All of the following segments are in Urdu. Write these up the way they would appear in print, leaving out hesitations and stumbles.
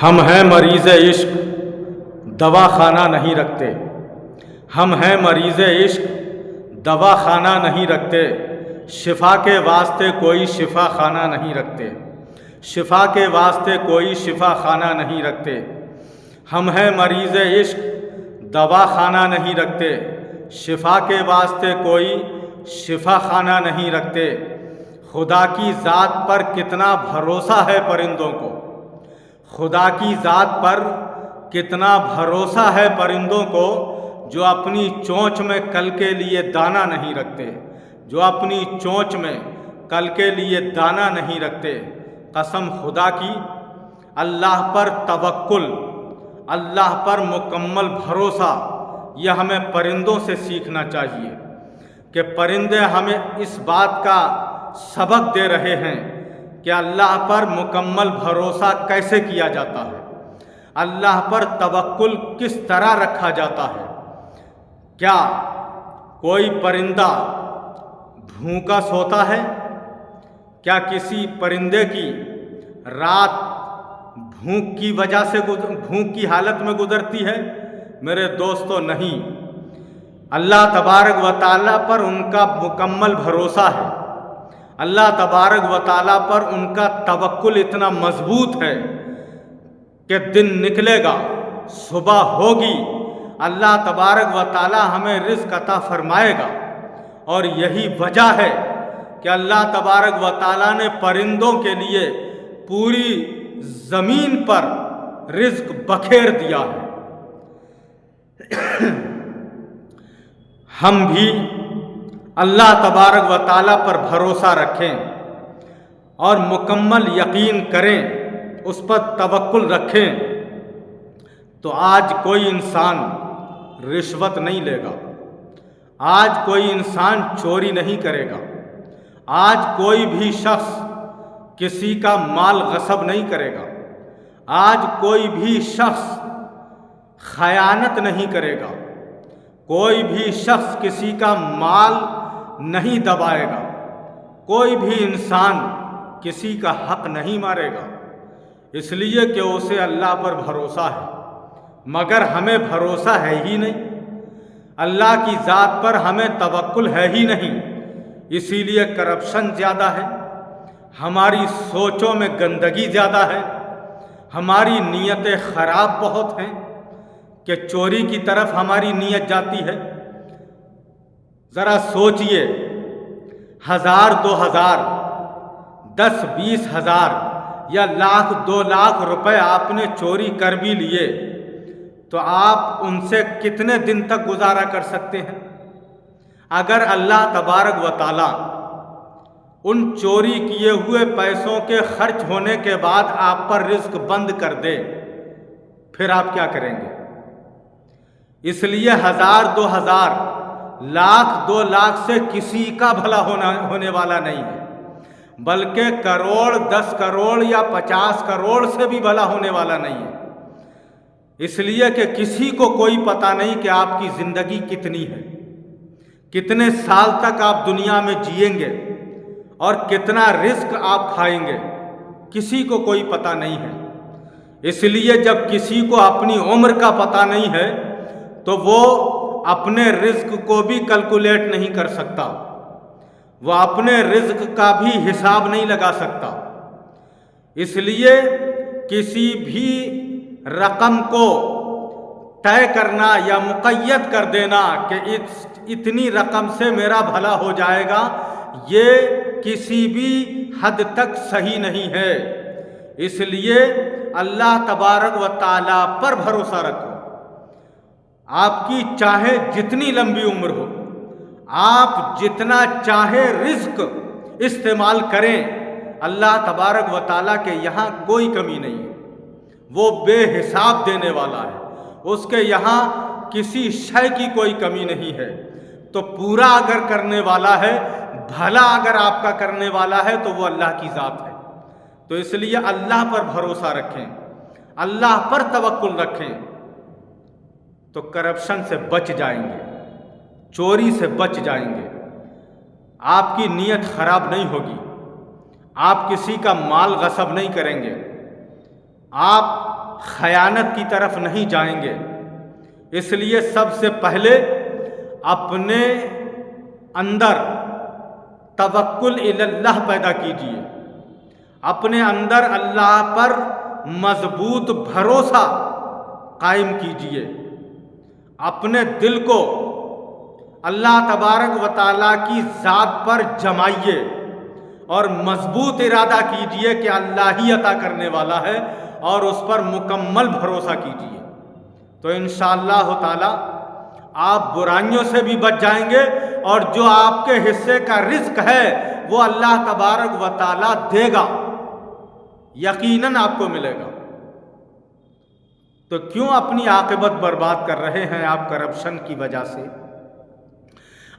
ہم ہیں مریض عشق دوا خانہ نہیں رکھتے، ہم ہیں مریض عشق دوا خانہ نہیں رکھتے، شفا کے واسطے کوئی شفا خانہ نہیں رکھتے، شفا کے واسطے کوئی شفا خانہ نہیں رکھتے۔ ہم ہیں مریض عشق دوا خانہ نہیں رکھتے، شفا کے واسطے کوئی شفا خانہ نہیں رکھتے۔ خدا کی ذات پر کتنا بھروسہ ہے پرندوں کو، خدا کی ذات پر کتنا بھروسہ ہے پرندوں کو، جو اپنی چونچ میں کل کے لیے دانہ نہیں رکھتے، جو اپنی چونچ میں کل کے لیے دانہ نہیں رکھتے۔ قسم خدا کی، اللہ پر توکل، اللہ پر مکمل بھروسہ، یہ ہمیں پرندوں سے سیکھنا چاہیے کہ پرندے ہمیں اس بات کا سبق دے رہے ہیں کہ اللہ پر مکمل بھروسہ کیسے کیا جاتا ہے، اللہ پر توکل کس طرح رکھا جاتا ہے۔ کیا کوئی پرندہ بھوکا سوتا ہے؟ کیا کسی پرندے کی رات بھوک کی وجہ سے بھوک کی حالت میں گزرتی ہے؟ میرے دوستو، نہیں۔ اللہ تبارک و تعالیٰ پر ان کا مکمل بھروسہ ہے، اللہ تبارک و تعالیٰ پر ان کا توکل اتنا مضبوط ہے کہ دن نکلے گا، صبح ہوگی، اللہ تبارک و تعالیٰ ہمیں رزق عطا فرمائے گا۔ اور یہی وجہ ہے کہ اللہ تبارک و تعالیٰ نے پرندوں کے لیے پوری زمین پر رزق بکھیر دیا ہے۔ ہم بھی اللہ تبارک و تعالیٰ پر بھروسہ رکھیں اور مکمل یقین کریں، اس پر توکل رکھیں، تو آج کوئی انسان رشوت نہیں لے گا، آج کوئی انسان چوری نہیں کرے گا، آج کوئی بھی شخص کسی کا مال غصب نہیں کرے گا، آج کوئی بھی شخص خیانت نہیں کرے گا، کوئی بھی شخص کسی کا مال نہیں دبائے گا، کوئی بھی انسان کسی کا حق نہیں مارے گا، اس لیے کہ اسے اللہ پر بھروسہ ہے۔ مگر ہمیں بھروسہ ہے ہی نہیں، اللہ کی ذات پر ہمیں توکل ہے ہی نہیں، اسی لیے کرپشن زیادہ ہے، ہماری سوچوں میں گندگی زیادہ ہے، ہماری نیتیں خراب بہت ہیں کہ چوری کی طرف ہماری نیت جاتی ہے۔ ذرا سوچئے، 1000 2000 10 20 ہزار یا 1,00,000 2,00,000 روپے آپ نے چوری کر بھی لیے تو آپ ان سے کتنے دن تک گزارا کر سکتے ہیں؟ اگر اللہ تبارک و تعالیٰ ان چوری کیے ہوئے پیسوں کے خرچ ہونے کے بعد آپ پر رزق بند کر دے، پھر آپ کیا کریں گے؟ اس لیے 1000 2000 1,00,000 2,00,000 سے کسی کا بھلا ہونے والا نہیں ہے، بلکہ کروڑ 10 کروڑ یا 50 کروڑ سے بھی بھلا ہونے والا نہیں ہے۔ اس لیے کہ کسی کو کوئی پتہ نہیں کہ آپ کی زندگی کتنی ہے، کتنے سال تک آپ دنیا میں جئیں گے اور کتنا رزق آپ کھائیں گے، کسی کو کوئی پتہ نہیں ہے۔ اس لیے جب کسی کو اپنی عمر کا پتہ نہیں ہے تو وہ اپنے رزق کو بھی کیلکولیٹ نہیں کر سکتا، وہ اپنے رزق کا بھی حساب نہیں لگا سکتا۔ اس لیے کسی بھی رقم کو طے کرنا یا مقید کر دینا کہ اتنی رقم سے میرا بھلا ہو جائے گا، یہ کسی بھی حد تک صحیح نہیں ہے۔ اس لیے اللہ تبارک و تعالیٰ پر بھروسہ رکھو۔ آپ کی چاہے جتنی لمبی عمر ہو، آپ جتنا چاہے رزق استعمال کریں، اللہ تبارک و تعالیٰ کے یہاں کوئی کمی نہیں ہے، وہ بے حساب دینے والا ہے، اس کے یہاں کسی شے کی کوئی کمی نہیں ہے۔ تو پورا اگر کرنے والا ہے، بھلا اگر آپ کا کرنے والا ہے تو وہ اللہ کی ذات ہے۔ تو اس لیے اللہ پر بھروسہ رکھیں، اللہ پر توکل رکھیں، تو کرپشن سے بچ جائیں گے، چوری سے بچ جائیں گے، آپ کی نیت خراب نہیں ہوگی، آپ کسی کا مال غصب نہیں کریں گے، آپ خیانت کی طرف نہیں جائیں گے۔ اس لیے سب سے پہلے اپنے اندر توکل الی اللہ پیدا کیجیے، اپنے اندر اللہ پر مضبوط بھروسہ قائم کیجیے، اپنے دل کو اللہ تبارک و تعالیٰ کی ذات پر جمائیے اور مضبوط ارادہ کیجیے کہ اللہ ہی عطا کرنے والا ہے، اور اس پر مکمل بھروسہ کیجیے۔ تو انشاءاللہ تعالی آپ برائیوں سے بھی بچ جائیں گے، اور جو آپ کے حصے کا رزق ہے وہ اللہ تبارک و تعالی دے گا، یقیناً آپ کو ملے گا۔ تو کیوں اپنی عاقبت برباد کر رہے ہیں آپ کرپشن کی وجہ سے؟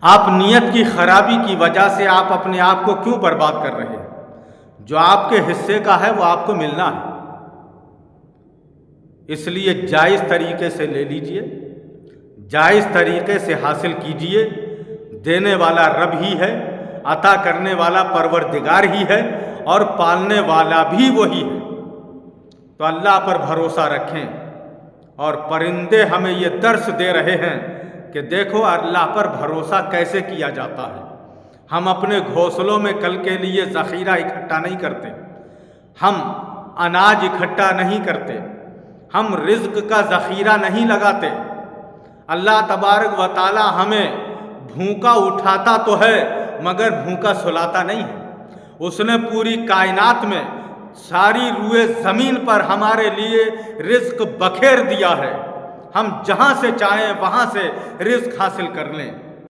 آپ نیت کی خرابی کی وجہ سے آپ اپنے آپ کو کیوں برباد کر رہے ہیں؟ جو آپ کے حصے کا ہے وہ آپ کو ملنا ہے، اس لیے جائز طریقے سے لے لیجئے، جائز طریقے سے حاصل کیجئے۔ دینے والا رب ہی ہے، عطا کرنے والا پروردگار ہی ہے، اور پالنے والا بھی وہی ہے۔ تو اللہ پر بھروسہ رکھیں، اور پرندے ہمیں یہ درس دے رہے ہیں کہ دیکھو اللہ پر بھروسہ کیسے کیا جاتا ہے۔ ہم اپنے گھونسلوں میں کل کے لیے ذخیرہ اکٹھا نہیں کرتے، ہم اناج اکٹھا نہیں کرتے، ہم رزق کا ذخیرہ نہیں لگاتے۔ اللہ تبارک و تعالی ہمیں بھوکا اٹھاتا تو ہے مگر بھوکا سلاتا نہیں ہے۔ اس نے پوری کائنات میں ساری روئے زمین پر ہمارے لیے رزق بکھیر دیا ہے، ہم جہاں سے چاہیں وہاں سے رزق حاصل کر لیں۔